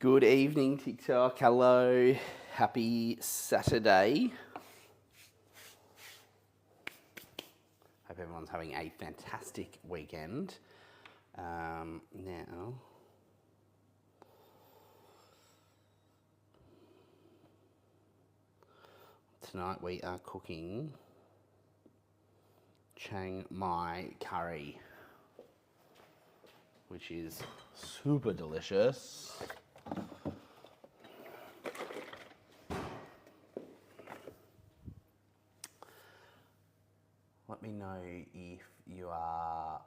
Good evening, TikTok. Hello. Happy Saturday. Hope everyone's having a fantastic weekend. Now, tonight we are cooking Chang curry, which is super delicious. Let me know if you are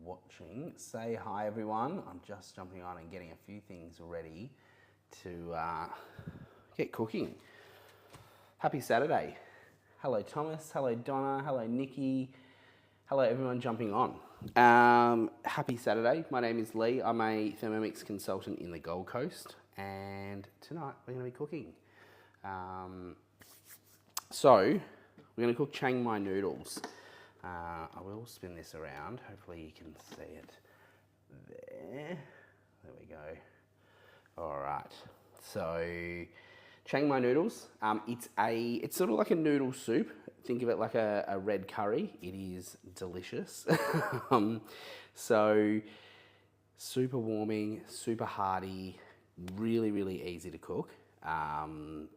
watching. Say hi, everyone. I'm just jumping on and getting a few things ready to get cooking. Happy Saturday. Hello, Thomas. Hello, Donna. Hello, Nikki. Hello, everyone jumping on. Happy Saturday. My name is Lee. I'm a Thermomix consultant in the Gold Coast, and tonight we're going to be cooking. So we're going to cook Chang noodles. I will spin this around. Hopefully you can see it there. There we go. All right. So Chang noodles. It's sort of like a noodle soup. Think of it like a red curry. It is delicious. So super warming, super hearty, really, really easy to cook. And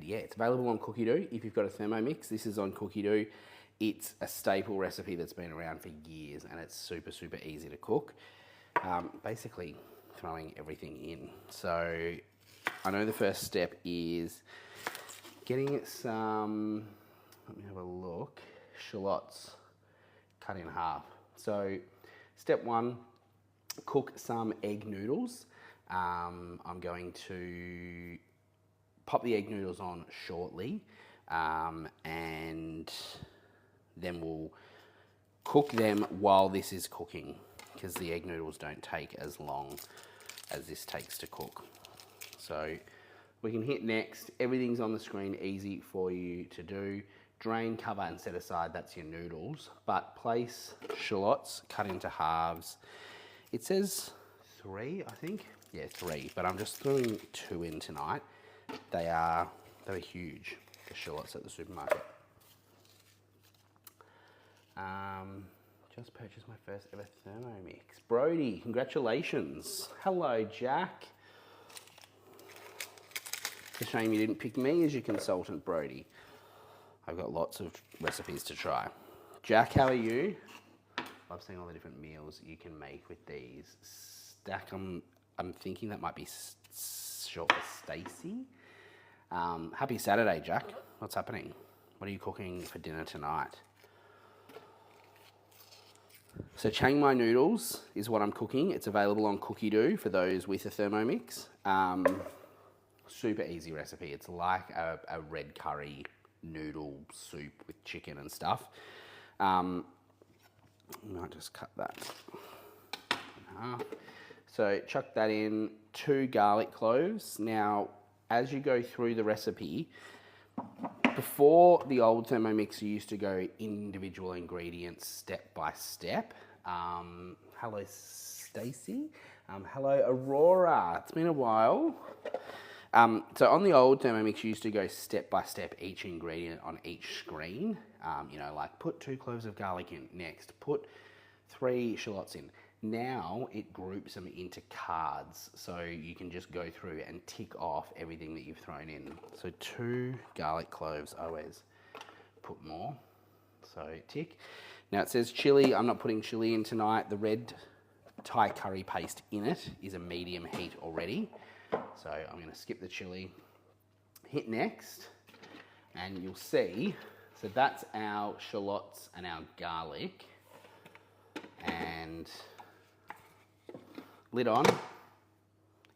yeah, it's available on Cookidoo. If you've got a Thermomix, this is on Cookidoo. It's a staple recipe that's been around for years, and it's super, super easy to cook. Basically throwing everything in. So I know the first step is getting some, let me have a look, shallots cut in half. So step one, cook some egg noodles. I'm going to pop the egg noodles on shortly, and then we'll cook them while this is cooking, because the egg noodles don't take as long as this takes to cook. So we can hit next. Everything's on the screen, easy for you to do. Drain, cover, and set aside. That's your noodles. But place shallots cut into halves. It says 3, I think. Yeah, 3. But I'm just throwing 2 in tonight. They're huge, the shallots at the supermarket. Just purchased my first ever Thermomix. Brody, congratulations. Hello, Jack. It's a shame you didn't pick me as your consultant, Brody. I've got lots of recipes to try. Jack, how are you? Love seeing all the different meals you can make with these. Stack, I'm thinking that might be short for Stacy. Happy Saturday, Jack. What's happening? What are you cooking for dinner tonight? So Chang noodles is what I'm cooking. It's available on Cookidoo for those with a Thermomix. Super easy recipe. It's like a red curry noodle soup with chicken and stuff. I might just cut that in half. So chuck that in, 2 garlic cloves. Now, as you go through the recipe, before the old Thermomix, you used to go individual ingredients step by step. Hello, Stacey. Hello, Aurora. It's been a while. So on the old Thermomix, you used to go step by step each ingredient on each screen. Like put 2 cloves of garlic in. Next, put 3 shallots in. Now it groups them into cards, so you can just go through and tick off everything that you've thrown in. So 2 garlic cloves, always put more. So tick. Now it says chili. I'm not putting chili in tonight. The red Thai curry paste in it is a medium heat already. So I'm going to skip the chili. Hit next, and you'll see, so that's our shallots and our garlic. And lid on.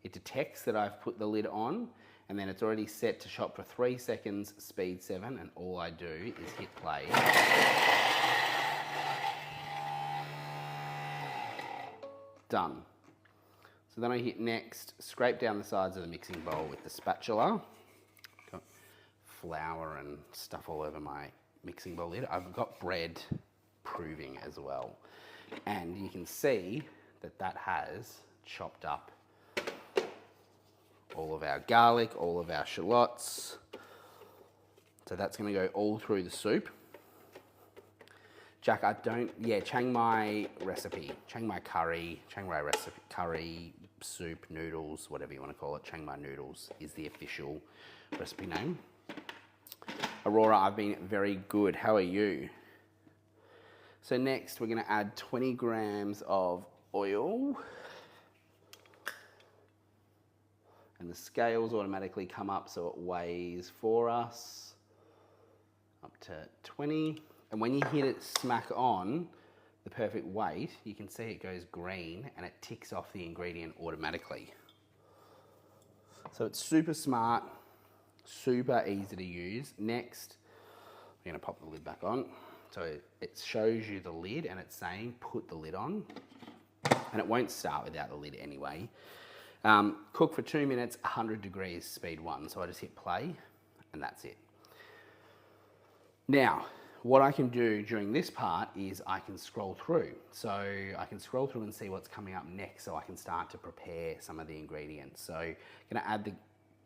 It detects that I've put the lid on, and then it's already set to chop for 3 seconds, speed 7, and all I do is hit play. Done. So then I hit next, scrape down the sides of the mixing bowl with the spatula. Got flour and stuff all over my mixing bowl lid. I've got bread proving as well. And you can see that has chopped up all of our garlic, all of our shallots. So that's going to go all through the soup. Jack, Chiang Mai recipe, Chiang Mai curry, Chiang Mai recipe, curry, soup, noodles, whatever you want to call it, Chiang Mai noodles is the official recipe name. Aurora, I've been very good. How are you? So next we're going to add 20 grams of oil. And the scales automatically come up so it weighs for us up to 20. And when you hit it smack on the perfect weight, you can see it goes green and it ticks off the ingredient automatically. So it's super smart, super easy to use. Next, we're going to pop the lid back on. So it shows you the lid and it's saying put the lid on. And it won't start without the lid anyway. Cook for 2 minutes, 100 degrees, speed 1. So I just hit play and that's it. Now, what I can do during this part is I can scroll through. So I can scroll through and see what's coming up next so I can start to prepare some of the ingredients. So I'm gonna add the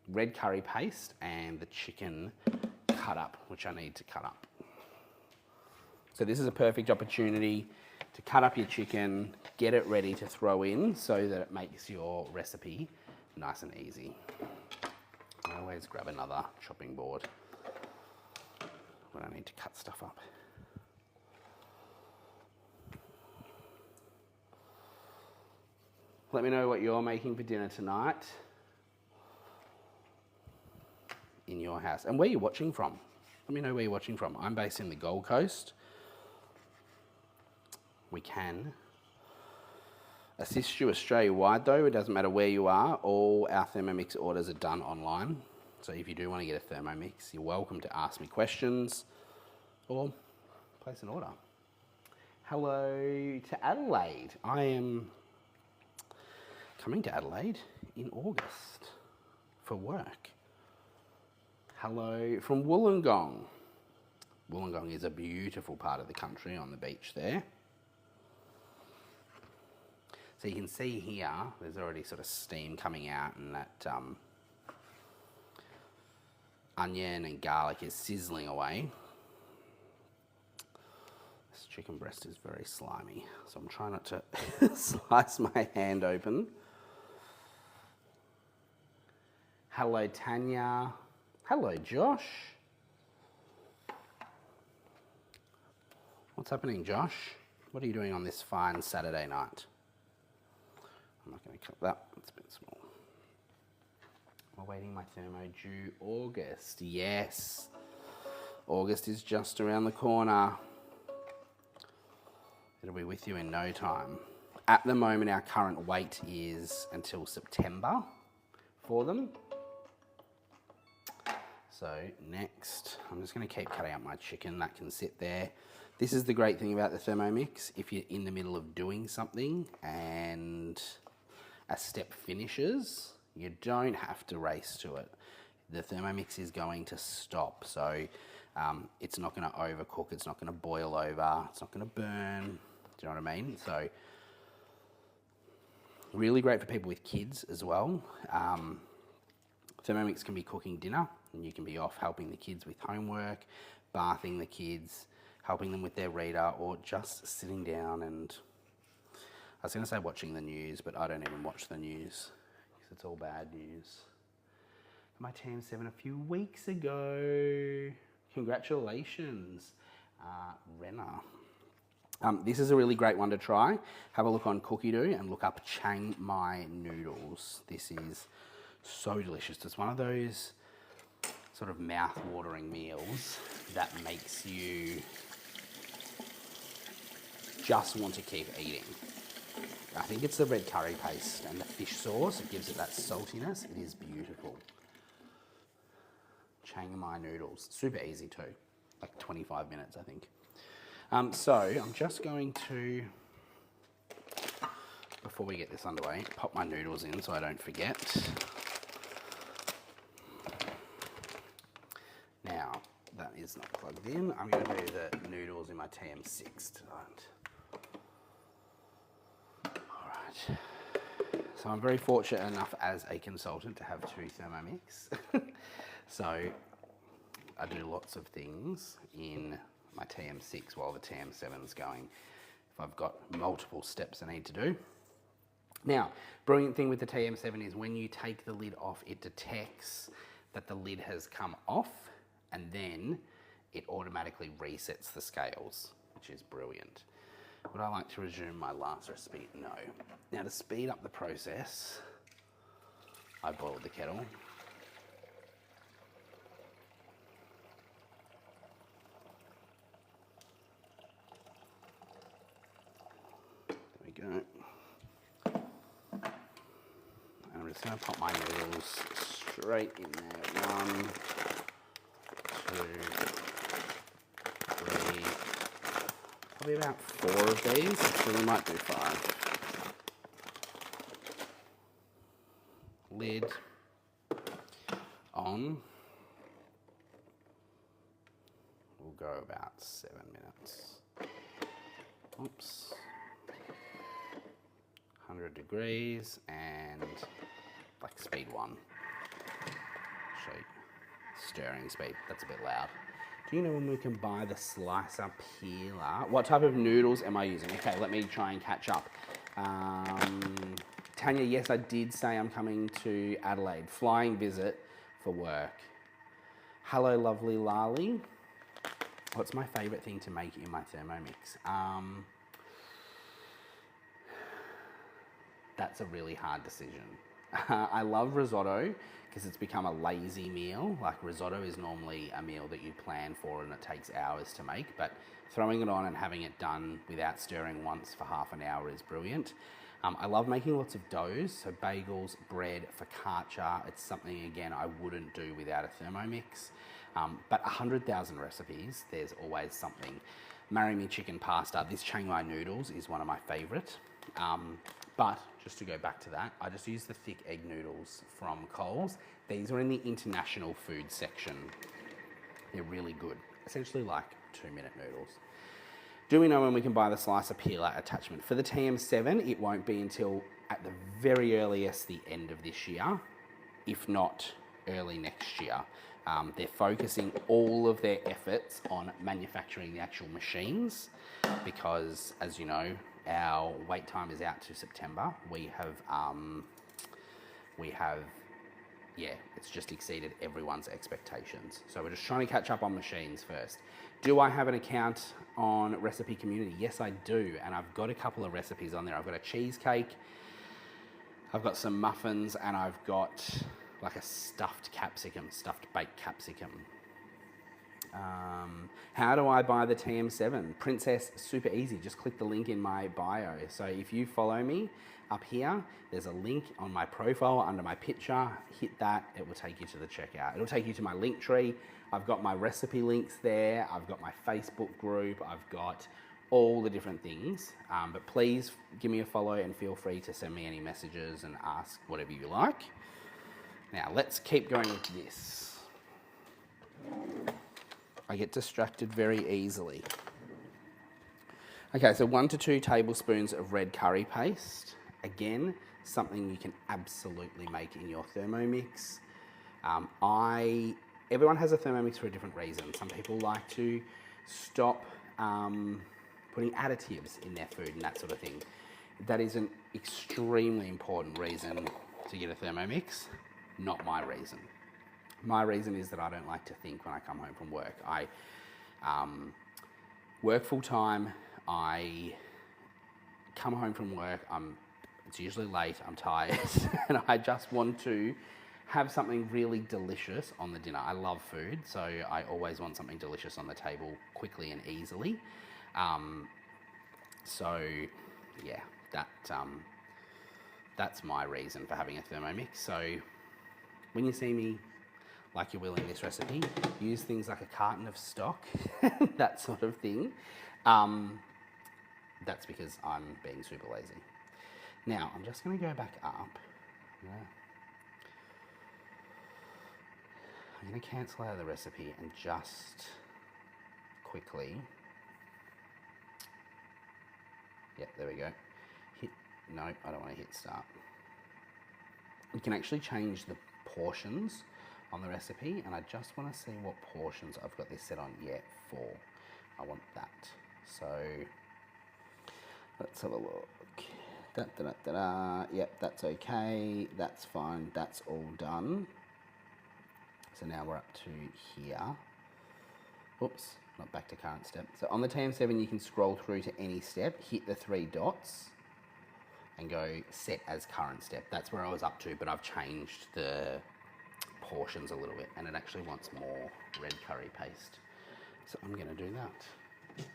red curry paste and the chicken cut up, which I need to cut up. So this is a perfect opportunity to cut up your chicken, get it ready to throw in so that it makes your recipe nice and easy. I always grab another chopping board when I need to cut stuff up. Let me know what you're making for dinner tonight in your house and where you're watching from. Let me know where you're watching from. I'm based in the Gold Coast. We can assist you Australia-wide though. It doesn't matter where you are. All our Thermomix orders are done online. So if you do want to get a Thermomix, you're welcome to ask me questions or place an order. Hello to Adelaide. I am coming to Adelaide in August for work. Hello from Wollongong. Wollongong is a beautiful part of the country on the beach there. So you can see here, there's already sort of steam coming out and that onion and garlic is sizzling away. This chicken breast is very slimy, so I'm trying not to slice my hand open. Hello, Tanya. Hello, Josh. What's happening, Josh? What are you doing on this fine Saturday night? I'm not going to cut that, it's a bit small. I'm awaiting my thermo due August. Yes, August is just around the corner. It'll be with you in no time. At the moment, our current wait is until September for them. So next, I'm just going to keep cutting up my chicken. That can sit there. This is the great thing about the Thermomix. If you're in the middle of doing something and a step finishes, you don't have to race to it. The Thermomix is going to stop. So it's not going to overcook. It's not going to boil over. It's not going to burn. Do you know what I mean? So really great for people with kids as well. Thermomix can be cooking dinner and you can be off helping the kids with homework, bathing the kids, helping them with their reader, or just sitting down and, I was going to say watching the news, but I don't even watch the news because it's all bad news. My TM7 a few weeks ago. Congratulations, Renner. This is a really great one to try. Have a look on Cookidoo and look up Chiang Mai Noodles. This is so delicious. It's one of those sort of mouth-watering meals that makes you just want to keep eating. I think it's the red curry paste and the fish sauce. It gives it that saltiness. It is beautiful. Chiang Mai noodles. Super easy too. Like 25 minutes, I think. So I'm just going to, before we get this underway, pop my noodles in so I don't forget. Now, that is not plugged in. I'm going to do the noodles in my TM6 tonight. Alright, So I'm very fortunate enough as a consultant to have 2 Thermomix. So I do lots of things in my TM6 while the TM7's going. If I've got multiple steps I need to do. Now, brilliant thing with the TM7 is when you take the lid off, it detects that the lid has come off, and then it automatically resets the scales, which is brilliant. Would I like to resume my last recipe? No. Now, to speed up the process, I boiled the kettle. There we go. And I'm just going to pop my noodles straight in there. 1, 2, 3, probably about 4 of these, so we might do 5. Lid on. We'll go about 7 minutes. Oops. 100 degrees and like speed 1. Shake. Stirring speed. That's a bit loud. Do you know when we can buy the slicer peeler? What type of noodles am I using? Okay, let me try and catch up. Tanya, yes, I did say I'm coming to Adelaide. Flying visit for work. Hello, lovely Lali. What's my favourite thing to make in my Thermomix? That's a really hard decision. I love risotto because it's become a lazy meal. Like risotto is normally a meal that you plan for and it takes hours to make, but throwing it on and having it done without stirring once for half an hour is brilliant. I love making lots of doughs, so bagels, bread, focaccia. It's something, again, I wouldn't do without a Thermomix. But 100,000 recipes, there's always something. Marry me chicken pasta. This Chang noodles is one of my favourite. But just to go back to that, I just use the thick egg noodles from Coles. These are in the international food section. They're really good. Essentially like 2-minute noodles. Do we know when we can buy the slicer peeler attachment? For the TM7, it won't be until at the very earliest the end of this year, if not early next year. They're focusing all of their efforts on manufacturing the actual machines because, as you know, our wait time is out to September. It's just exceeded everyone's expectations. So we're just trying to catch up on machines first. Do I have an account on Recipe Community? Yes, I do. And I've got a couple of recipes on there. I've got a cheesecake, I've got some muffins, and I've got like a stuffed baked capsicum. How do I buy the TM7? Princess, super easy. Just click the link in my bio. So if you follow me up here, there's a link on my profile under my picture. Hit that, it will take you to the checkout. It'll take you to my link tree. I've got my recipe links there. I've got my Facebook group. I've got all the different things. But please give me a follow and feel free to send me any messages and ask whatever you like. Now let's keep going with this. I get distracted very easily. Okay, so 1 to 2 tablespoons of red curry paste. Again, something you can absolutely make in your Thermomix. Everyone has a Thermomix for a different reason. Some people like to stop putting additives in their food and that sort of thing. That is an extremely important reason to get a Thermomix, not my reason. My reason is that I don't like to think when I come home from work. I work full time. I come home from work. It's usually late. I'm tired, and I just want to have something really delicious on the dinner. I love food, so I always want something delicious on the table quickly and easily. So yeah, that's my reason for having a Thermomix. So when you see me, like you will in this recipe, use things like a carton of stock, that sort of thing. That's because I'm being super lazy. Now, I'm just going to go back up. I'm going to cancel out of the recipe and just quickly, yep, there we go. No, I don't want to hit start. You can actually change the portions on the recipe, and I just want to see what portions I've got this set on. Yeah, 4. I want that. So let's have a look. Yep, that's okay. That's fine. That's all done. So now we're up to here. Oops, not back to current step. So on the TM7, you can scroll through to any step, hit the 3 dots, and go set as current step. That's where I was up to, but I've changed the portions a little bit, and it actually wants more red curry paste. So I'm gonna do that.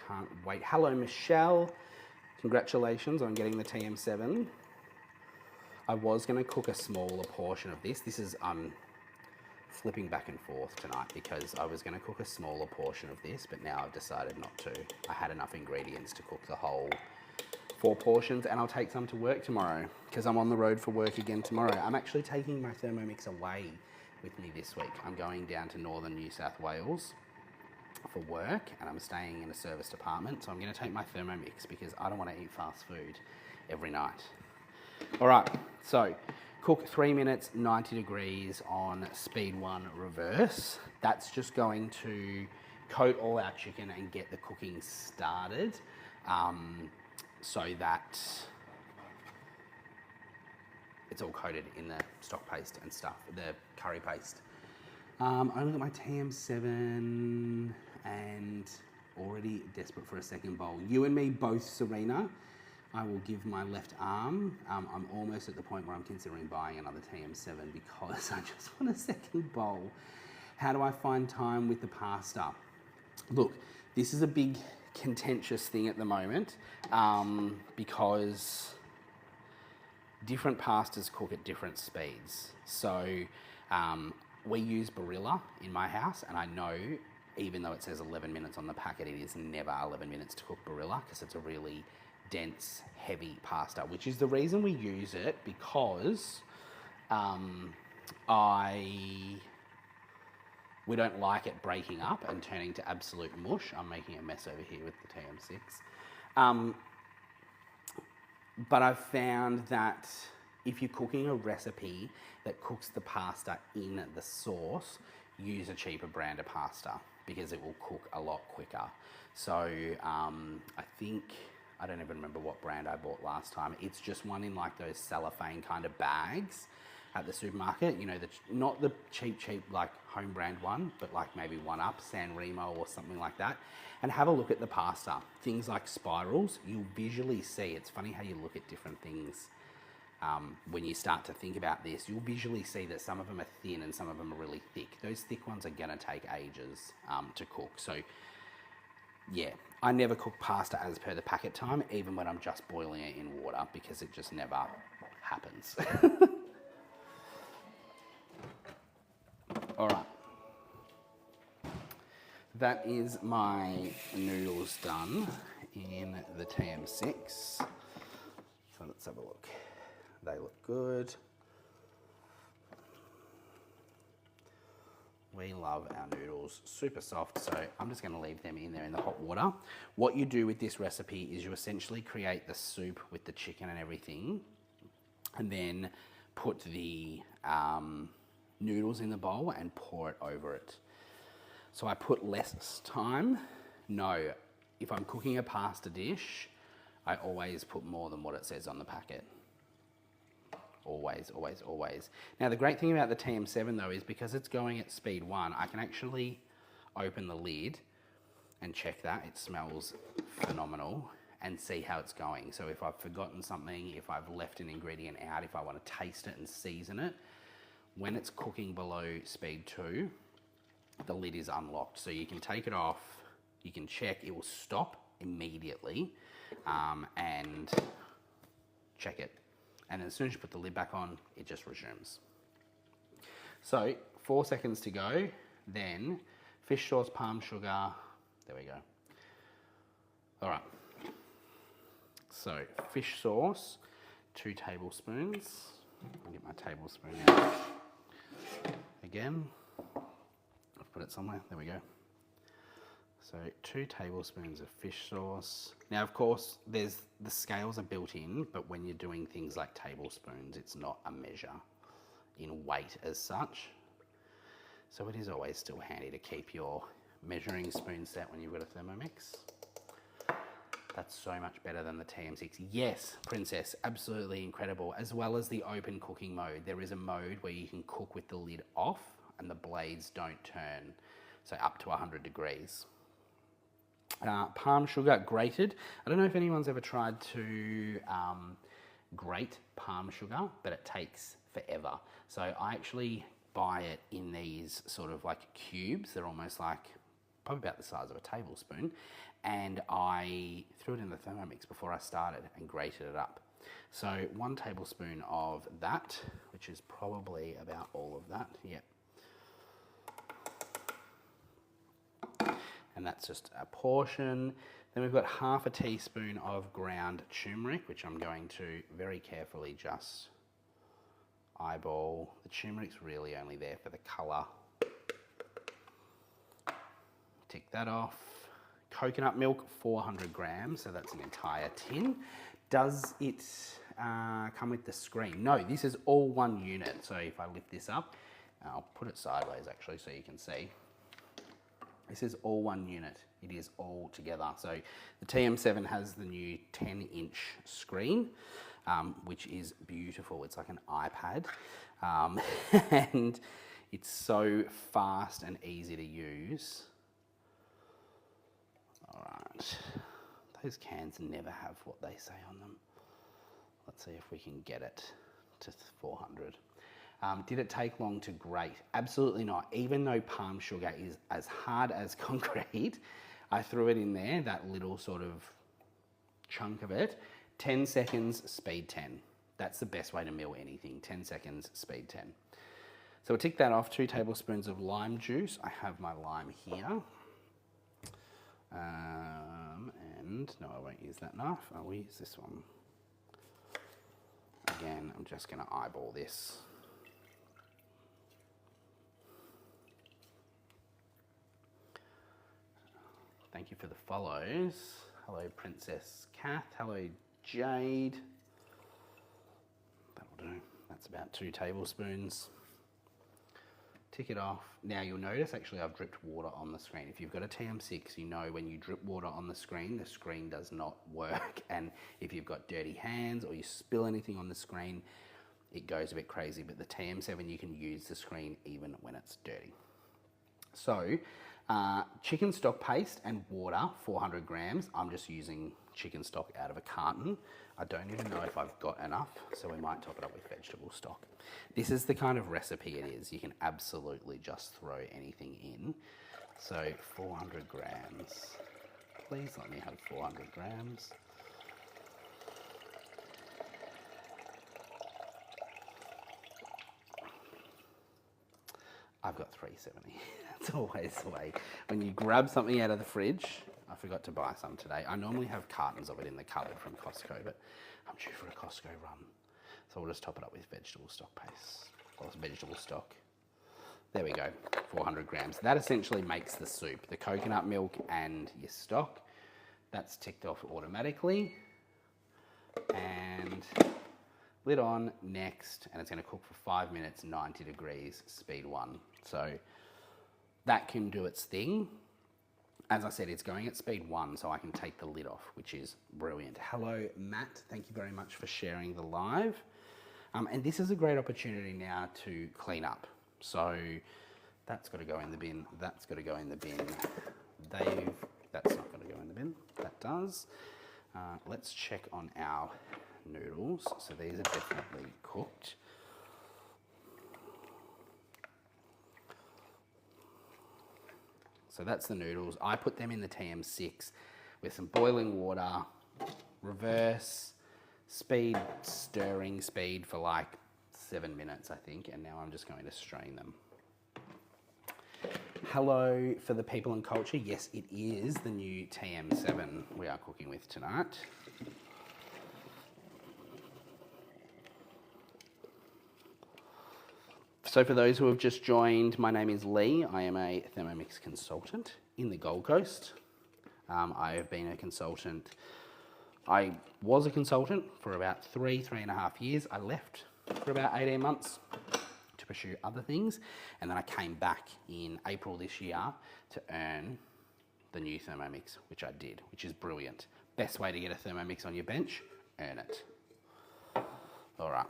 Can't wait. Hello, Michelle. Congratulations on getting the TM7. I was gonna cook a smaller portion of this. This is, flipping back and forth tonight because I was gonna cook a smaller portion of this, but now I've decided not to. I had enough ingredients to cook the whole 4 portions, and I'll take some to work tomorrow because I'm on the road for work again tomorrow. I'm actually taking my Thermomix away with me this week. I'm going down to northern New South Wales for work, and I'm staying in a serviced apartment, so I'm going to take my Thermomix because I don't want to eat fast food every night. All right, so cook 3 minutes, 90 degrees on speed 1 reverse. That's just going to coat all our chicken and get the cooking started, so that it's all coated in the stock paste and stuff, the curry paste. I look at my TM7 and already desperate for a second bowl. You and me both, Serena. I will give my left arm. I'm almost at the point where I'm considering buying another TM7 because I just want a second bowl. How do I find time with the pasta? Look, this is a big contentious thing at the moment because different pastas cook at different speeds. So we use Barilla in my house, and I know even though it says 11 minutes on the packet, it is never 11 minutes to cook Barilla because it's a really dense, heavy pasta, which is the reason we use it because we don't like it breaking up and turning to absolute mush. I'm making a mess over here with the TM6. But I've found that if you're cooking a recipe that cooks the pasta in the sauce, use a cheaper brand of pasta because it will cook a lot quicker. So I think, I don't even remember what brand I bought last time. It's just one in like those cellophane kind of bags at the supermarket. You know, not the cheap like home brand one, but like maybe one up, San Remo or something like that. And have a look at the pasta. Things like spirals, you'll visually see. It's funny how you look at different things. When you start to think about this, you'll visually see that some of them are thin and some of them are really thick. Those thick ones are gonna take ages to cook. So yeah, I never cook pasta as per the packet time, even when I'm just boiling it in water, because it just never happens. All right. That is my noodles done in the TM6. So let's have a look. They look good. We love our noodles, super soft, so I'm just gonna leave them in there in the hot water. What you do with this recipe is you essentially create the soup with the chicken and everything, and then put the noodles in the bowl and pour it over it. So I put less time. No, if I'm cooking a pasta dish, I always put more than what it says on the packet. Always, always, always. Now the great thing about the TM7 though is because it's going at speed 1, I can actually open the lid and check that. It smells phenomenal and see how it's going. So if I've forgotten something, if I've left an ingredient out, if I want to taste it and season it, when it's cooking below speed 2, the lid is unlocked. So you can take it off, you can check, it will stop immediately and check it. And as soon as you put the lid back on, it just resumes. So 4 seconds to go, then fish sauce, palm sugar, there we go. All right, so fish sauce, 2 tablespoons. I'll get my tablespoon out again. I've put it somewhere, there we go. So 2 tablespoons of fish sauce. Now, of course, the scales are built in, but when you're doing things like tablespoons, it's not a measure in weight as such. So it is always still handy to keep your measuring spoon set when you've got a Thermomix. That's so much better than the TM6. Yes, Princess, absolutely incredible. As well as the open cooking mode. There is a mode where you can cook with the lid off and the blades don't turn. So up to 100 degrees. Palm sugar grated. I don't know if anyone's ever tried to grate palm sugar, but it takes forever. So I actually buy it in these sort of like cubes. They're almost like probably about the size of a tablespoon. And I threw it in the Thermomix before I started and grated it up. So 1 tablespoon of that, which is probably about all of that. Yep. And that's just a portion. Then we've got half a teaspoon of ground turmeric, which I'm going to very carefully just eyeball. The turmeric's really only there for the colour. Tick that off. Coconut milk, 400 grams, so that's an entire tin. Does it come with the screen? No, this is all 1 unit. So if I lift this up, I'll put it sideways actually so you can see. This is all 1 unit. It is all together. So the TM7 has the new 10-inch screen, which is beautiful. It's like an iPad. And it's so fast and easy to use. All right. Those cans never have what they say on them. Let's see if we can get it to 400. Did it take long to grate? Absolutely not. Even though palm sugar is as hard as concrete, I threw it in there, that little sort of chunk of it. 10 seconds, speed 10. That's the best way to mill anything. 10 seconds, speed 10. So we'll tick that off. 2 tablespoons of lime juice. I have my lime here. And no, I won't use that knife. I will use this one. Again, I'm just going to eyeball this. Thank you for the follows. Hello, Princess Kath. Hello, Jade. That'll do. That's about 2 tablespoons. Tick it off. Now you'll notice actually I've dripped water on the screen. If you've got a TM6, you know when you drip water on the screen does not work. And if you've got dirty hands or you spill anything on the screen, it goes a bit crazy. But the TM7, you can use the screen even when it's dirty. So chicken stock paste and water, 400 grams. I'm just using chicken stock out of a carton. I don't even know if I've got enough, so we might top it up with vegetable stock. This is the kind of recipe it is. You can absolutely just throw anything in. So 400 grams. Please let me have 400 grams. I've got 370. That's always the way. When you grab something out of the fridge, I forgot to buy some today. I normally have cartons of it in the cupboard from Costco, but I'm due for a Costco run. So we'll just top it up with vegetable stock paste. Or vegetable stock. There we go, 400 grams. That essentially makes the soup. The coconut milk and your stock. That's ticked off automatically. And lid on, next, and it's going to cook for 5 minutes, 90 degrees, speed 1. So that can do its thing. As I said, it's going at speed 1, so I can take the lid off, which is brilliant. Hello, Matt. Thank you very much for sharing the live. And this is a great opportunity now to clean up. So that's got to go in the bin. That's got to go in the bin. That's not going to go in the bin. That does. Let's check on our noodles. So these are definitely cooked. So that's the noodles. I put them in the TM6 with some boiling water, reverse, speed, stirring speed for like 7 minutes, I think. And now I'm just going to strain them. Hello for the people and culture. Yes, it is the new TM7 we are cooking with tonight. So for those who have just joined, my name is Lee. I am a Thermomix consultant in the Gold Coast. I have been a consultant. I was a consultant for about 3.5 years. I left for about 18 months to pursue other things. And then I came back in April this year to earn the new Thermomix, which I did, which is brilliant. Best way to get a Thermomix on your bench, earn it. All right,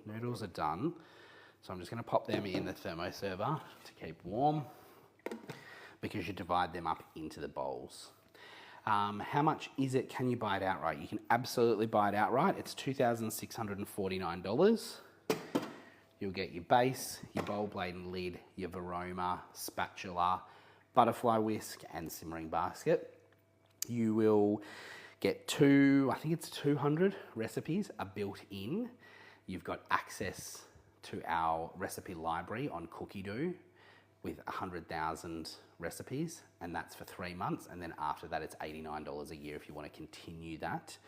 noodles are done. So I'm just gonna pop them in the thermo server to keep warm because you divide them up into the bowls. How much is it? Can you buy it outright? You can absolutely buy it outright. It's $2,649. You'll get your base, your bowl blade and lid, your varoma, spatula, butterfly whisk and simmering basket. You will get I think it's 200 recipes are built in. You've got access to our recipe library on Cookidoo with 100,000 recipes, and that's for 3 months. And then after that, it's $89 a year if you want to continue that.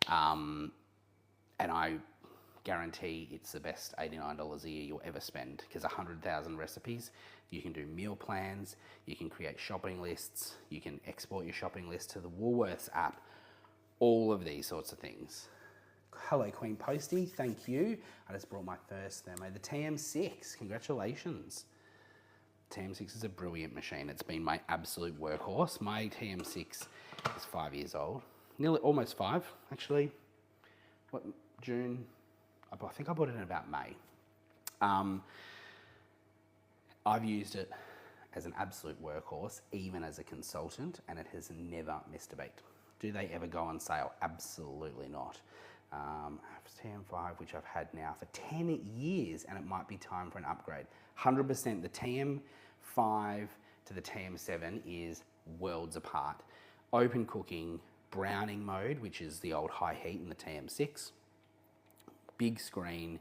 And I guarantee it's the best $89 a year you'll ever spend, because 100,000 recipes, you can do meal plans, you can create shopping lists, you can export your shopping list to the Woolworths app, all of these sorts of things. Hello Queen Posty, thank you. I just brought my first thermo, the TM6, congratulations. TM6 is a brilliant machine. It's been my absolute workhorse. My TM6 is 5 years old, nearly almost 5 actually. What, June? I think I bought it in about May. I've used it as an absolute workhorse, even as a consultant, and it has never missed a beat. Do they ever go on sale? Absolutely not. TM5, which I've had now for 10 years, and it might be time for an upgrade. 100%, the TM5 to the TM7 is worlds apart. Open cooking, browning mode, which is the old high heat in the TM6. Big screen,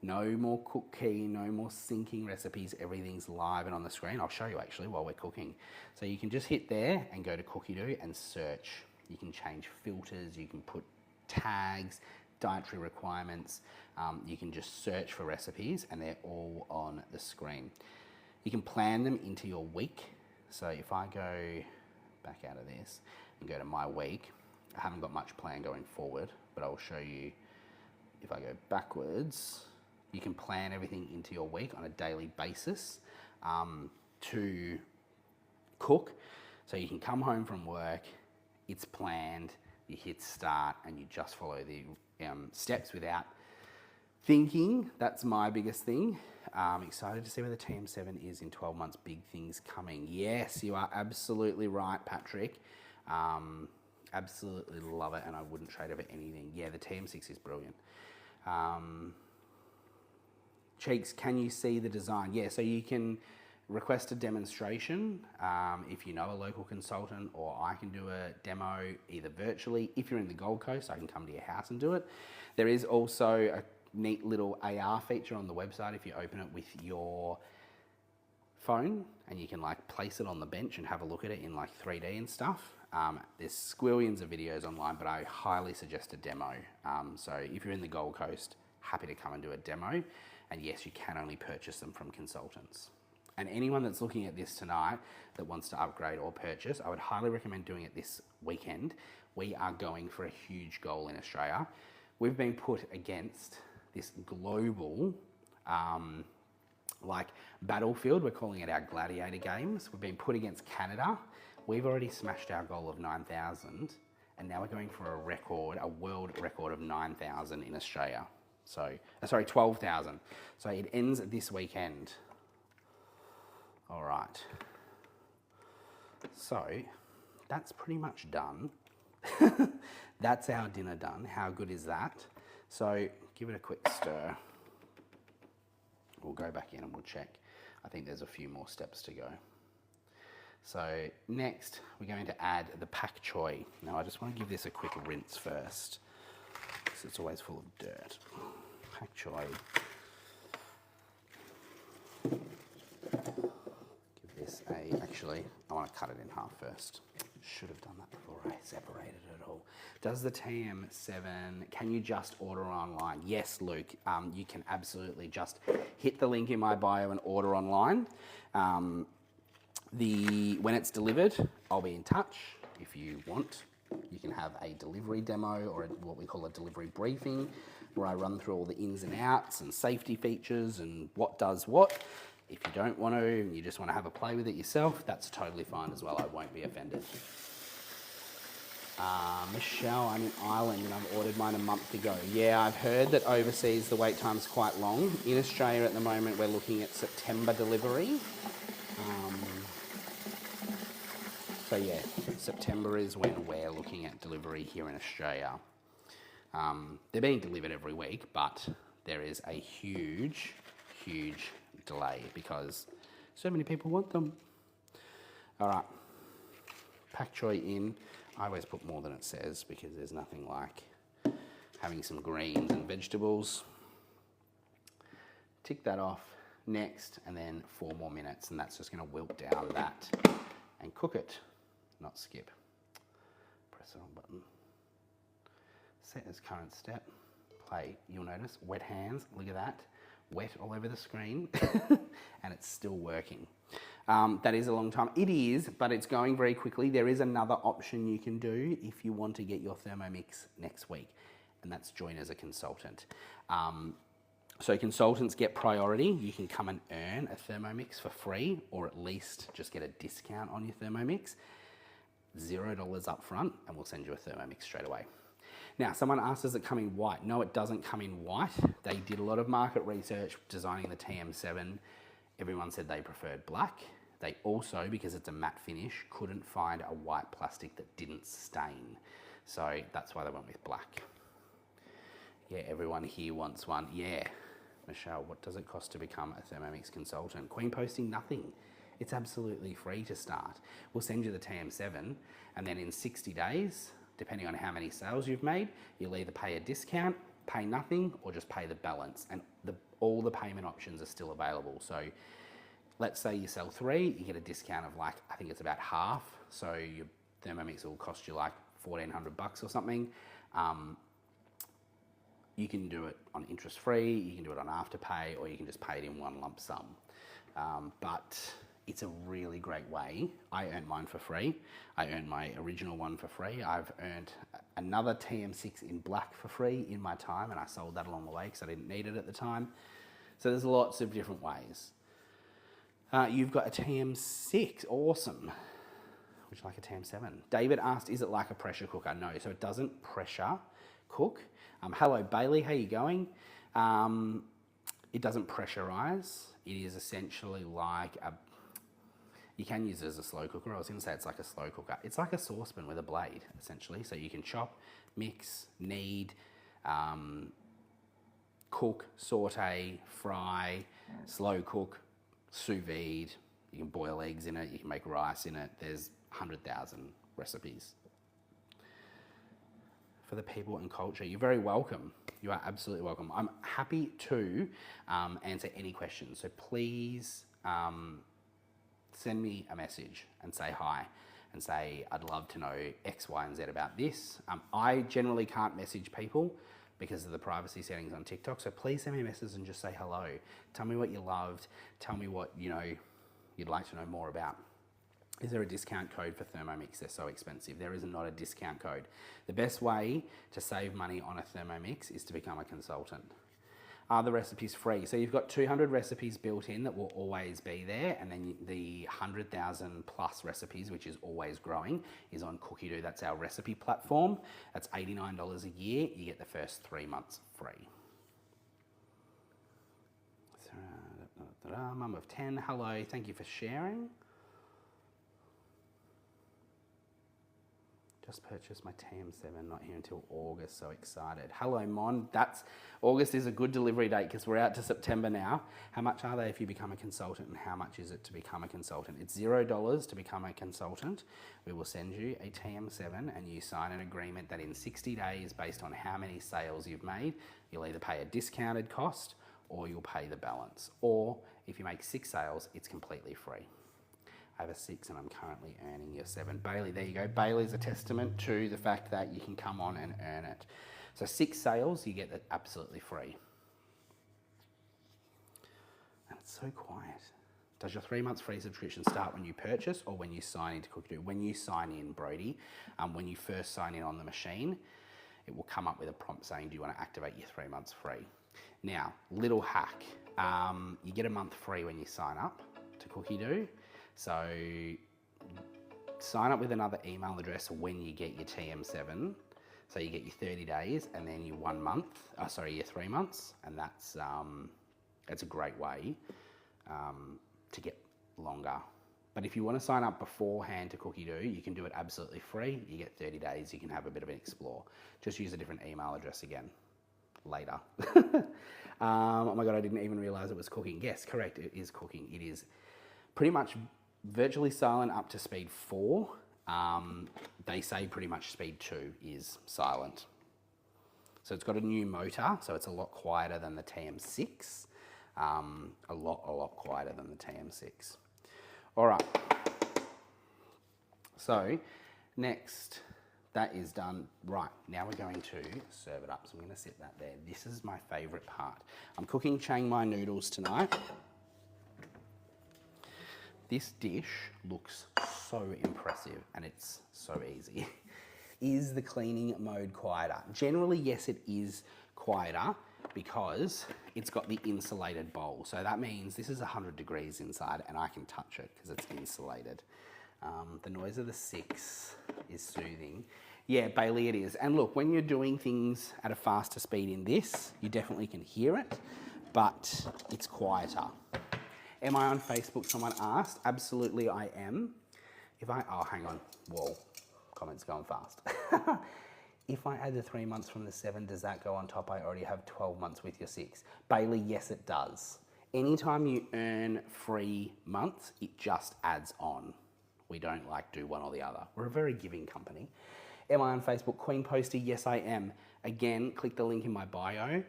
no more cook key, no more syncing recipes, everything's live and on the screen. I'll show you actually while we're cooking. So you can just hit there and go to Cookidoo and search. You can change filters, you can put tags, dietary requirements. You can just search for recipes and they're all on the screen. You can plan them into your week. So if I go back out of this and go to my week, I haven't got much plan going forward, but I will show you. If I go backwards, you can plan everything into your week on a daily basis to cook. So you can come home from work, it's planned, you hit start and you just follow the steps without thinking. That's my biggest thing. Excited to see where the TM7 is in 12 months. Big things coming. Yes, you are absolutely right, Patrick. Absolutely love it, and I wouldn't trade it for anything. Yeah, the TM6 is brilliant. Cheeks, can you see the design? Yeah, so you can request a demonstration if you know a local consultant, or I can do a demo either virtually. If you're in the Gold Coast, I can come to your house and do it. There is also a neat little AR feature on the website if you open it with your phone, and you can like place it on the bench and have a look at it in like 3D and stuff. There's squillions of videos online, but I highly suggest a demo. So if you're in the Gold Coast, happy to come and do a demo. And yes, you can only purchase them from consultants. And anyone that's looking at this tonight that wants to upgrade or purchase, I would highly recommend doing it this weekend. We are going for a huge goal in Australia. We've been put against this global like battlefield. We're calling it our gladiator games. We've been put against Canada. We've already smashed our goal of 9,000, and now we're going for a record, a world record of 9,000 in Australia. So, sorry, 12,000. So it ends this weekend. All right. So that's pretty much done. That's our dinner done. How good is that? So give it a quick stir. We'll go back in and we'll check. I think there's a few more steps to go. So next, we're going to add the pak choy. Now I just want to give this a quick rinse first, because it's always full of dirt. Pak choy. Give this actually, I want to cut it in half first. Should have done that before I separated it all. Does the TM7, can you just order online? Yes, Luke, you can absolutely just hit the link in my bio and order online. When it's delivered, I'll be in touch. If you want, you can have a delivery demo or what we call a delivery briefing, where I run through all the ins and outs and safety features and what does what. If you don't want to and you just want to have a play with it yourself, that's totally fine as well. I won't be offended. Michelle, I'm in Ireland and I've ordered mine a month ago. Yeah, I've heard that overseas the wait time's quite long. In Australia at the moment, we're looking at September delivery. So yeah, September is when we're looking at delivery here in Australia. They're being delivered every week, but there is a huge delay because so many people want them. All right, pak choy in. I always put more than it says because there's nothing like having some greens and vegetables. Tick that off. Next, and then 4 more minutes, and that's just going to wilt down that and cook it, not skip. Press the wrong button. Set as current step. Play. You'll notice wet hands. Look at that. Wet all over the screen and it's still working. That is a long time. It is, but it's going very quickly. There is another option you can do if you want to get your Thermomix next week, and that's join as a consultant. So consultants get priority. You can come and earn a Thermomix for free, or at least just get a discount on your Thermomix. $0 up front, and we'll send you a Thermomix straight away. Now, someone asked, does it come in white? No, it doesn't come in white. They did a lot of market research designing the TM7. Everyone said they preferred black. They also, because it's a matte finish, couldn't find a white plastic that didn't stain. So that's why they went with black. Yeah, everyone here wants one. Yeah. Michelle, what does it cost to become a Thermomix consultant? Queen posting, nothing. It's absolutely free to start. We'll send you the TM7, and then in 60 days, depending on how many sales you've made, you'll either pay a discount, pay nothing, or just pay the balance. And all the payment options are still available. So let's say you sell 3, you get a discount of like, I think it's about half. So your Thermomix will cost you like $1,400 or something. You can do it on interest free, you can do it on afterpay, or you can just pay it in one lump sum. But it's a really great way. I earned mine for free. I earned my original one for free. I've earned another TM6 in black for free in my time, and I sold that along the way because I didn't need it at the time. So there's lots of different ways. You've got a TM6, awesome. Would you like a TM7? David asked, is it like a pressure cooker? No, so it doesn't pressure cook. Hello Bailey, how you going? It doesn't pressurize. It is essentially like you can use it as a slow cooker. I was going to say it's like a slow cooker. It's like a saucepan with a blade, essentially. So you can chop, mix, knead, cook, saute, fry, slow cook, sous vide. You can boil eggs in it. You can make rice in it. There's 100,000 recipes. For the people and culture, you're very welcome. You are absolutely welcome. I'm happy to answer any questions. So please send me a message and say hi and say, I'd love to know X, Y, and Z about this. I generally can't message people because of the privacy settings on TikTok. So please send me a message and just say hello. Tell me what you loved. Tell me what you'd like to know more about. Is there a discount code for Thermomix? They're so expensive. There is not a discount code. The best way to save money on a Thermomix is to become a consultant. Are the recipes free? So you've got 200 recipes built in that will always be there, and then the 100,000 plus recipes, which is always growing, is on Cookidoo. That's our recipe platform. That's $89 a year. You get the first 3 months free. Mum of 10, hello, thank you for sharing. Just purchased my TM7, not here until August, so excited. Hello, Mon. August is a good delivery date because we're out to September now. How much are they if you become a consultant, and how much is it to become a consultant? It's $0 to become a consultant. We will send you a TM7 and you sign an agreement that in 60 days, based on how many sales you've made, you'll either pay a discounted cost or you'll pay the balance. Or if you make 6 sales, it's completely free. I have a 6 and I'm currently earning your 7. Bailey, there you go. Bailey's a testament to the fact that you can come on and earn it. So 6 sales, you get that absolutely free. And it's so quiet. Does your 3 months free subscription start when you purchase or when you sign into Cookidoo? When you sign in, Brody, when you first sign in on the machine, it will come up with a prompt saying, do you want to activate your 3 months free? Now, little hack, you get a month free when you sign up to Cookidoo. So sign up with another email address when you get your TM7. So you get your 30 days and then your 1 month, your 3 months. And that's a great way to get longer. But if you want to sign up beforehand to Cookidoo, you can do it absolutely free. You get 30 days, you can have a bit of an explore. Just use a different email address again later. Oh my God, I didn't even realize it was cooking. Yes, correct, it is cooking. It is pretty much virtually silent up to speed 4. They say pretty much speed 2 is silent. So it's got a new motor, so it's a lot quieter than the TM6. A lot quieter than the TM6. All right. So next, that is done. Right, now we're going to serve it up. So I'm going to set that there. This is my favorite part. I'm cooking Chang noodles tonight. This dish looks so impressive and it's so easy. Is the cleaning mode quieter? Generally, yes, it is quieter because it's got the insulated bowl. So that means this is 100 degrees inside and I can touch it because it's insulated. The noise of the 6 is soothing. Yeah, Bailey, it is. And look, when you're doing things at a faster speed in this, you definitely can hear it, but it's quieter. Am I on Facebook? Someone asked. Absolutely, I am. Oh, hang on. Whoa, comments going fast. If I add the 3 months from the 7, does that go on top? I already have 12 months with your 6. Bailey, yes, it does. Anytime you earn free months, it just adds on. We don't do one or the other. We're a very giving company. Am I on Facebook? Queen Posty, yes, I am. Again, click the link in my bio.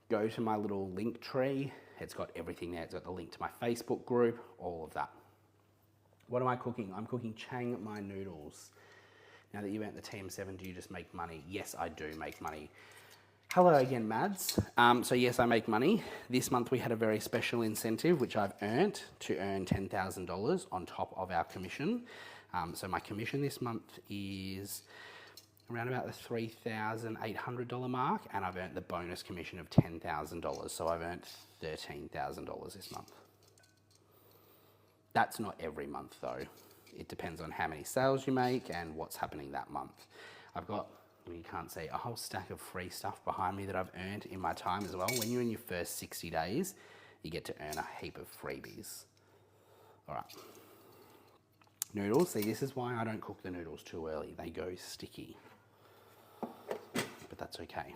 Go to my little link tree. It's got everything there. It's got the link to my Facebook group, all of that. What am I cooking? I'm cooking Chang noodles. Now that you earned the TM7, do you just make money? Yes, I do make money. Hello again, Mads. So yes, I make money. This month we had a very special incentive, which I've earned to earn $10,000 on top of our commission. So my commission this month is around about the $3,800 mark, and I've earned the bonus commission of $10,000. So I've earned $13,000 this month. That's not every month though. It depends on how many sales you make and what's happening that month. I've got, you can't see, a whole stack of free stuff behind me that I've earned in my time as well. When you're in your first 60 days, you get to earn a heap of freebies. All right. Noodles, see, this is why I don't cook the noodles too early. They go sticky. But that's okay.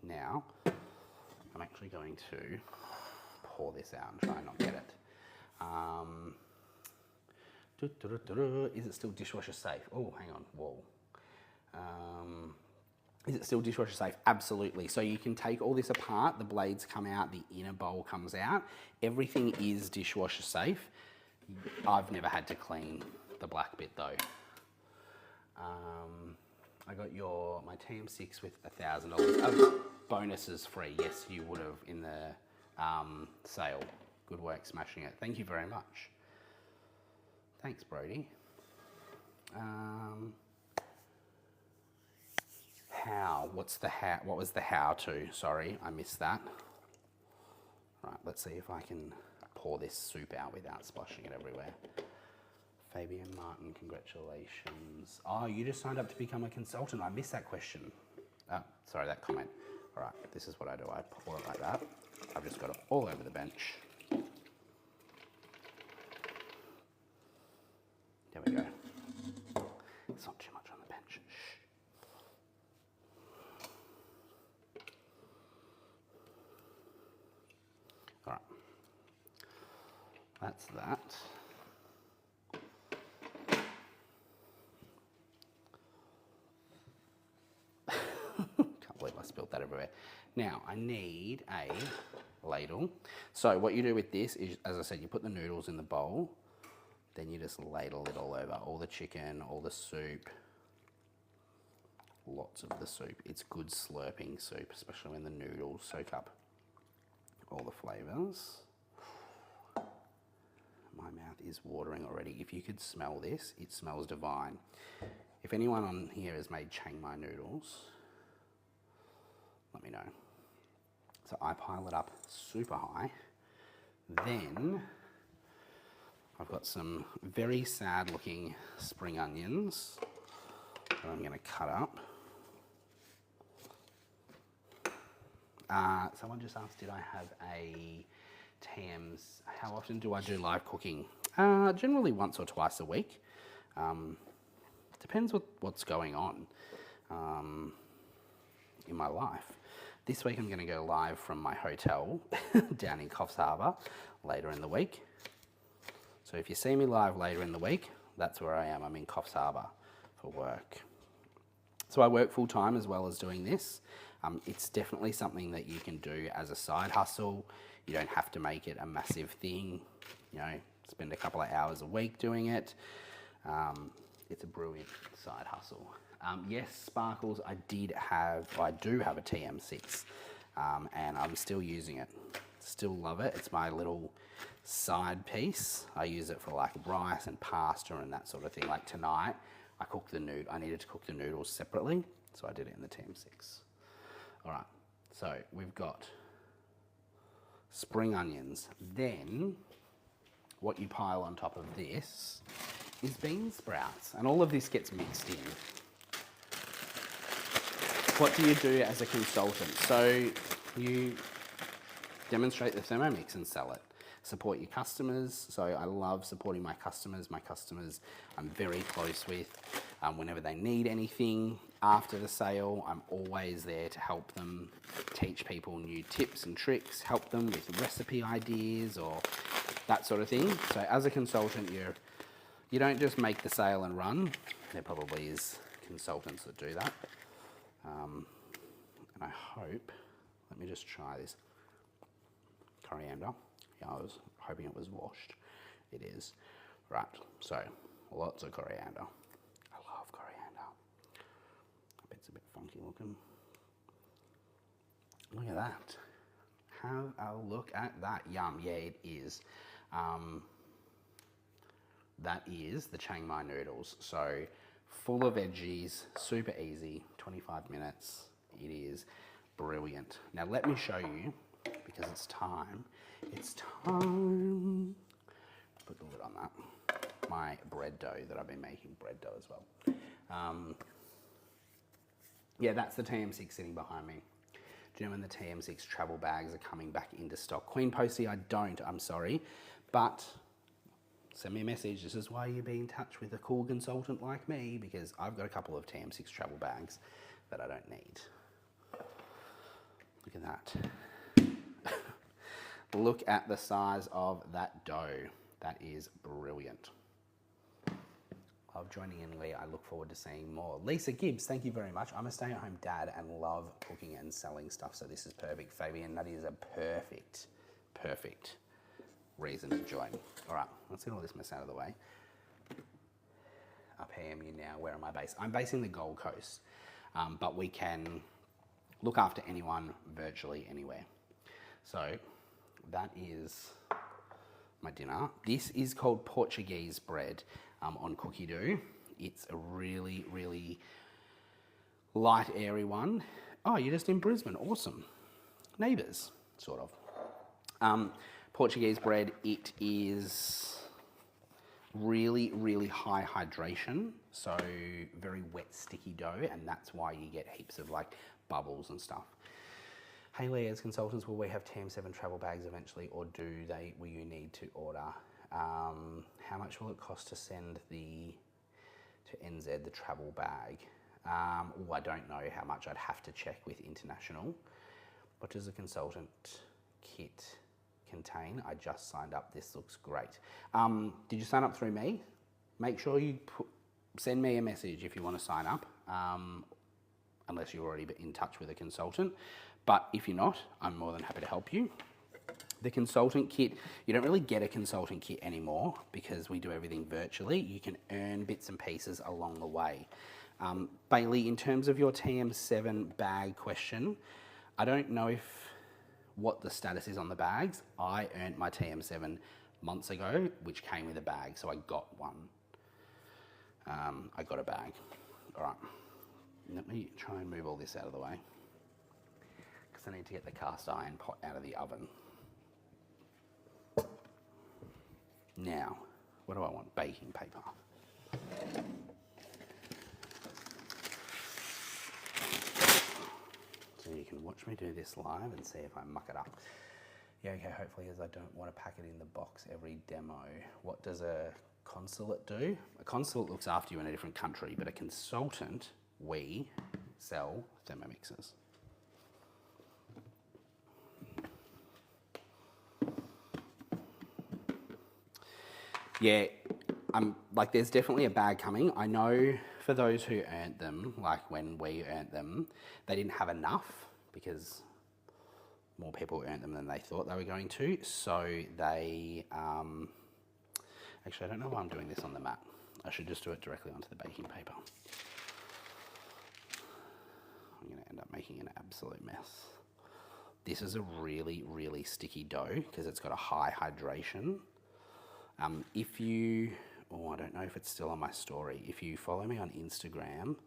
Now, I'm actually going to pour this out and try and not get it. Is it still dishwasher safe? Oh, hang on, whoa. Is it still dishwasher safe? Absolutely. So you can take all this apart, the blades come out, the inner bowl comes out. Everything is dishwasher safe. I've never had to clean the black bit though. I got my TM6 with $1,000. Bonuses free. Yes, you would have in the sale. Good work smashing it. Thank you very much. Thanks, Brody. How? What's the how? What was the how to? Sorry, I missed that. Right, let's see if I can pour this soup out without splashing it everywhere. Fabian Martin, congratulations. Oh, you just signed up to become a consultant. I missed that question. Oh, sorry, that comment. All right, this is what I do. I pour it like that. I've just got it all over the bench. There we go. It's not too much on the bench. Shh. All right. That's that. Can't believe I spilled that everywhere. Now, I need a ladle. So what you do with this is, as I said, you put the noodles in the bowl, Then you just ladle it all over, all the chicken, all the soup, lots of the soup. It's good slurping soup, especially when the noodles soak up all the flavours. My mouth is watering already. If you could smell this, it smells divine. If anyone on here has made Chang noodles, let me know. So I pile it up super high. Then I've got some very sad looking spring onions that I'm going to cut up. Someone just asked, did I have a TM's? How often do I do live cooking? Generally once or twice a week. Depends what's going on in my life. This week I'm going to go live from my hotel down in Coffs Harbour later in the week. So if you see me live later in the week, that's where I am. I'm in Coffs Harbour for work. So I work full time as well as doing this. It's definitely something that you can do as a side hustle. You don't have to make it a massive thing. You know, spend a couple of hours a week doing it. It's a brilliant side hustle. Yes, Sparkles, I do have a TM6 and I'm still using it. Still love it. It's my little side piece. I use it for like rice and pasta and that sort of thing. Like tonight, I needed to cook the noodles separately, so I did it in the TM6. All right, so we've got spring onions. Then what you pile on top of this is bean sprouts, and all of this gets mixed in. What do you do as a consultant? So you demonstrate the Thermomix and sell it. Support your customers. So I love supporting my customers. My customers I'm very close with. Whenever they need anything after the sale, I'm always there to help them, teach people new tips and tricks, help them with recipe ideas or that sort of thing. So as a consultant, you don't just make the sale and run. There probably is consultants that do that. And I hope, let me just try this coriander. Yeah, I was hoping it was washed. It is. Right, so lots of coriander. I love coriander. It's a bit funky looking. Look at that. Have a look at that. Yum. Yeah, it is. That is the Chang noodles. So full of veggies, super easy, 25 minutes. It is brilliant. Now let me show you, because it's time. It's time. Put the lid on that. My bread dough that I've been making, bread dough as well. Yeah, that's the TM6 sitting behind me. Do you know when the TM6 travel bags are coming back into stock? Queen Posty, I don't, I'm sorry. But send me a message. This is why you be in touch with a cool consultant like me, because I've got a couple of TM6 travel bags that I don't need. Look at that. Look at the size of that dough. That is brilliant. Love joining in, Lee. I look forward to seeing more. Lisa Gibbs, thank you very much. I'm a stay-at-home dad and love cooking and selling stuff, so this is perfect. Fabian, that is a perfect reason to join. All right, let's get all this mess out of the way. Up you now. Where am I based? I'm based in the Gold Coast, but we can look after anyone virtually anywhere. So that is my dinner. This is called Portuguese bread on Cookidoo. It's a really, really light, airy one. Oh, you're just in Brisbane. Awesome. Neighbours, sort of. Portuguese bread, it is really, really high hydration. So very wet, sticky dough, and that's why you get heaps of like bubbles and stuff. Hey Lee, as consultants, will we have TM7 travel bags eventually, or will you need to order? How much will it cost to send to NZ the travel bag? I don't know how much. I'd have to check with international. What does a consultant kit contain? I just signed up. This looks great. Did you sign up through me? Make sure you send me a message if you want to sign up, unless you're already in touch with a consultant. But if you're not, I'm more than happy to help you. The consultant kit, you don't really get a consultant kit anymore because we do everything virtually. You can earn bits and pieces along the way. Bailey, in terms of your TM7 bag question, I don't know what the status is on the bags. I earned my TM7 months ago, which came with a bag, so I got one. I got a bag. All right, let me try and move all this out of the way because I need to get the cast iron pot out of the oven. Now, what do I want? Baking paper. So you can watch me do this live and see if I muck it up. Yeah, okay, hopefully, as I don't want to pack it in the box every demo. What does a consulate do? A consulate looks after you in a different country, but a consultant, we sell Thermomixes. Yeah, like there's definitely a bag coming. I know for those who earned them, like when we earned them, they didn't have enough because more people earned them than they thought they were going to. So they, actually I don't know why I'm doing this on the mat. I should just do it directly onto the baking paper. I'm gonna end up making an absolute mess. This is a really, really sticky dough because it's got a high hydration. If you, I don't know if it's still on my story. If you follow me on Instagram,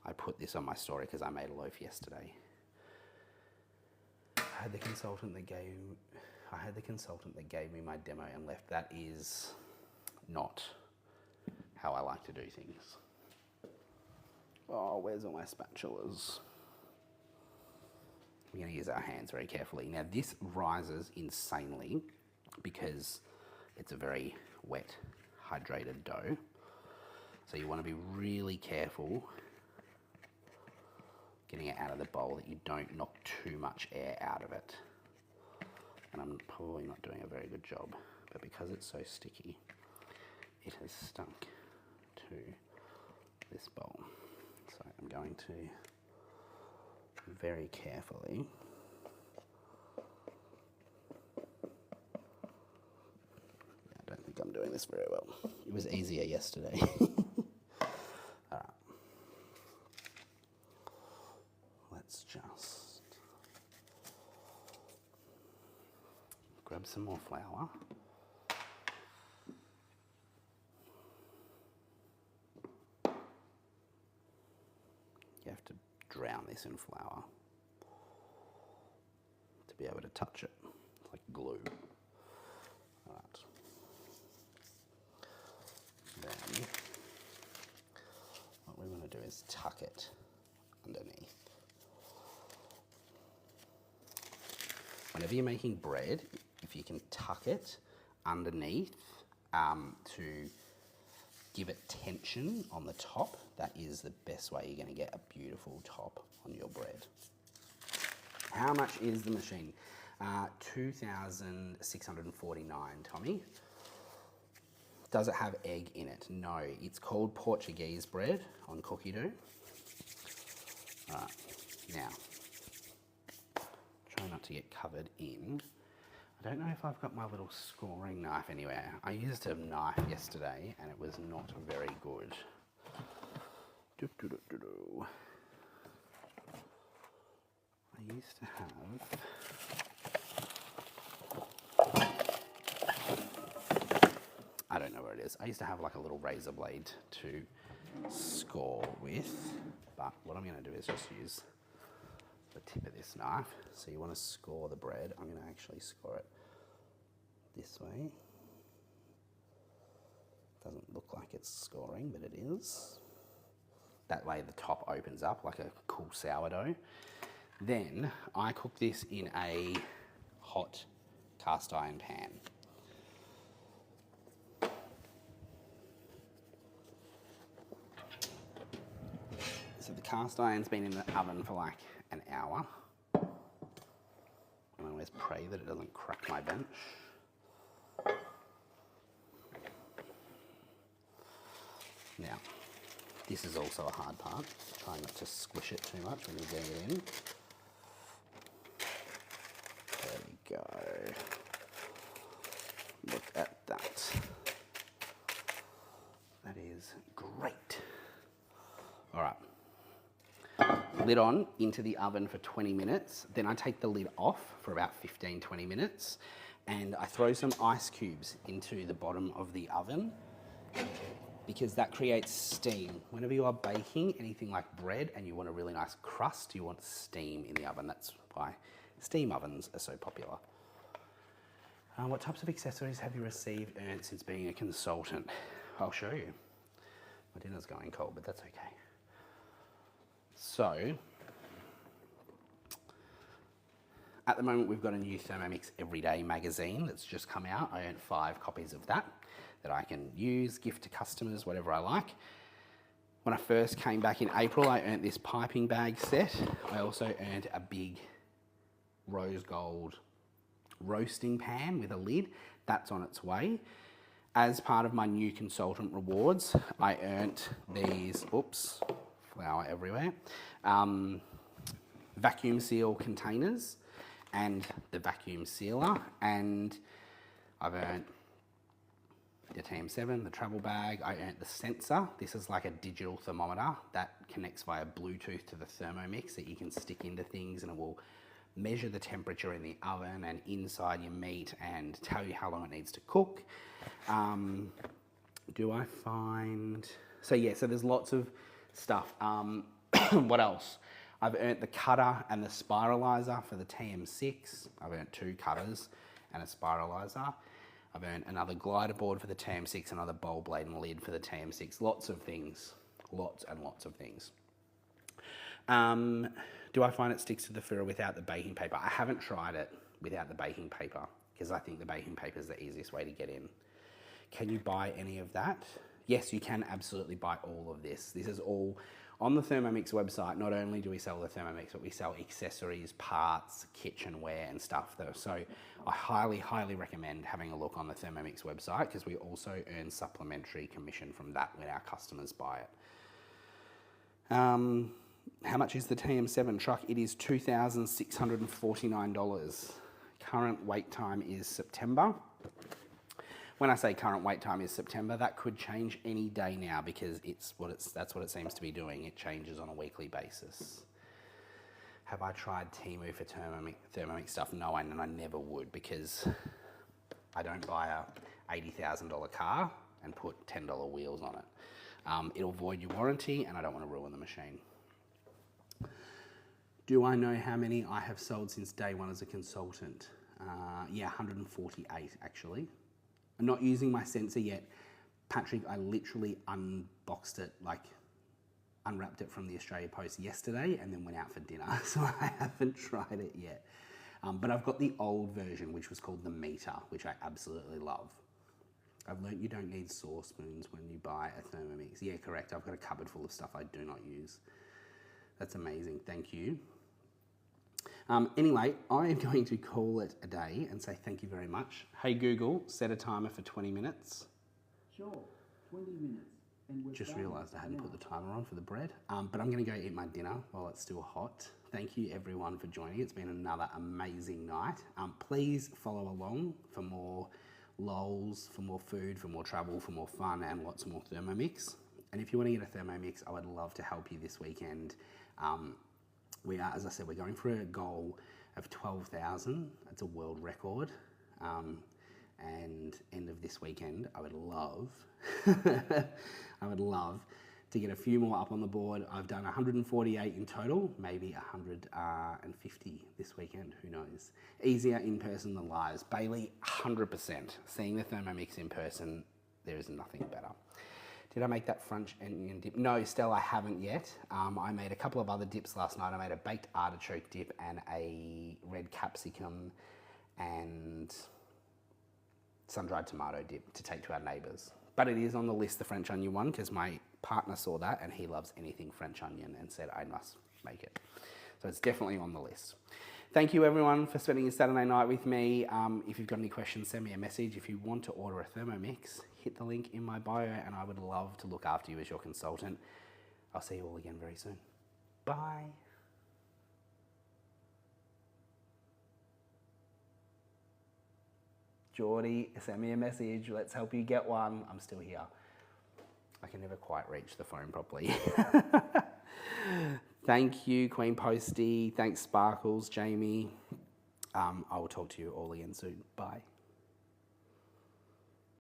I put this on my story because I made a loaf yesterday. I had the consultant that gave me my demo and left. That is not how I like to do things. Oh, where's all my spatulas? We're going to use our hands very carefully. Now this rises insanely because it's a very wet, hydrated dough. So you want to be really careful getting it out of the bowl that you don't knock too much air out of it. And I'm probably not doing a very good job, but because it's so sticky, it has stuck to this bowl. So I'm going to very carefully I'm doing this very well. It was easier yesterday. All right. Let's just grab some more flour. You have to drown this in flour to be able to touch it. It's like glue. All right. Then what we want to do is tuck it underneath. Whenever you're making bread, if you can tuck it underneath to give it tension on the top, that is the best way you're going to get a beautiful top on your bread. How much is the machine? $2,649, Tommy. Does it have egg in it? No, it's called Portuguese bread on Cookidoo. All right, now, try not to get covered in. I don't know if I've got my little scoring knife anywhere. I used a knife yesterday and it was not very good. I used to have... I don't know where it is. I used to have like a little razor blade to score with, but what I'm going to do is just use the tip of this knife. So you want to score the bread. I'm going to actually score it this way. Doesn't look like it's scoring, but it is. That way the top opens up like a cool sourdough. Then I cook this in a hot cast iron pan. So the cast iron's been in the oven for like an hour. And I always pray that it doesn't crack my bench. Now, this is also a hard part. Try not to squish it too much when you're getting it in. There we go. is great. All right. Lid on, into the oven for 20 minutes. Then I take the lid off for about 15, 20 minutes, and I throw some ice cubes into the bottom of the oven because that creates steam. Whenever you are baking anything like bread and you want a really nice crust, you want steam in the oven. That's why steam ovens are so popular. What types of accessories have you received earned since being a consultant? I'll show you. My dinner's going cold, but that's okay. So, at the moment we've got a new Thermomix Everyday magazine that's just come out. I earned 5 copies of that I can use, gift to customers, whatever I like. When I first came back in April, I earned this piping bag set. I also earned a big rose gold roasting pan with a lid. That's on its way. As part of my new consultant rewards, I earned these, oops, flour everywhere, vacuum seal containers and the vacuum sealer, and I've earned the TM7, the travel bag. I earned the sensor. This is like a digital thermometer that connects via Bluetooth to the Thermomix that you can stick into things, and it will measure the temperature in the oven and inside your meat and tell you how long it needs to cook. Do I find... So yeah, so there's lots of stuff. What else? I've earned the cutter and the spiralizer for the TM6. I've earned 2 cutters and a spiralizer. I've earned another glider board for the TM6, another bowl blade and lid for the TM6. Lots of things. Lots and lots of things. Do I find it sticks to the furrer without the baking paper? I haven't tried it without the baking paper because I think the baking paper is the easiest way to get in. Can you buy any of that? Yes, you can absolutely buy all of this. This is all on the Thermomix website. Not only do we sell the Thermomix, but we sell accessories, parts, kitchenware and stuff though. So I highly, highly recommend having a look on the Thermomix website because we also earn supplementary commission from that when our customers buy it. How much is the TM7 truck? It is $2,649. Current wait time is September. When I say current wait time is September, that could change any day now because that's what it seems to be doing. It changes on a weekly basis. Have I tried Temu for Thermomix stuff? No, and I never would because I don't buy a $80,000 car and put $10 wheels on it. It'll void your warranty and I don't want to ruin the machine. Do I know how many I have sold since day one as a consultant? Yeah, 148 actually. I'm not using my sensor yet. Patrick, I literally unboxed it, like unwrapped it from the Australia Post yesterday and then went out for dinner. So I haven't tried it yet. But I've got the old version, which was called the Meter, which I absolutely love. I've learnt you don't need saucepans when you buy a Thermomix. Yeah, correct. I've got a cupboard full of stuff I do not use. That's amazing. Thank you. Anyway, I am going to call it a day and say thank you very much. Hey Google, set a timer for 20 minutes. Sure, 20 minutes. And just realised I hadn't put the timer on for the bread. But I'm going to go eat my dinner while it's still hot. Thank you everyone for joining. It's been another amazing night. Please follow along for more lols, for more food, for more travel, for more fun and lots more Thermomix. And if you want to get a Thermomix, I would love to help you this weekend. We are, as I said, we're going for a goal of 12,000. That's a world record. And end of this weekend, I would love, I would love to get a few more up on the board. I've done 148 in total, maybe 150 this weekend, who knows. Easier in person than lives. Bailey, 100%. Seeing the Thermomix in person, there is nothing better. Did I make that French onion dip? No, Stella, I haven't yet. I made a couple of other dips last night. I made a baked artichoke dip and a red capsicum and sun-dried tomato dip to take to our neighbours. But it is on the list, the French onion one, because my partner saw that and he loves anything French onion and said I must make it. So it's definitely on the list. Thank you everyone for spending your Saturday night with me. If you've got any questions, send me a message. If you want to order a Thermomix, hit the link in my bio and I would love to look after you as your consultant. I'll see you all again very soon. Bye. Geordie, send me a message. Let's help you get one. I'm still here. I can never quite reach the phone properly. Thank you, Queen Posty. Thanks, Sparkles, Jamie. I will talk to you all again soon. Bye.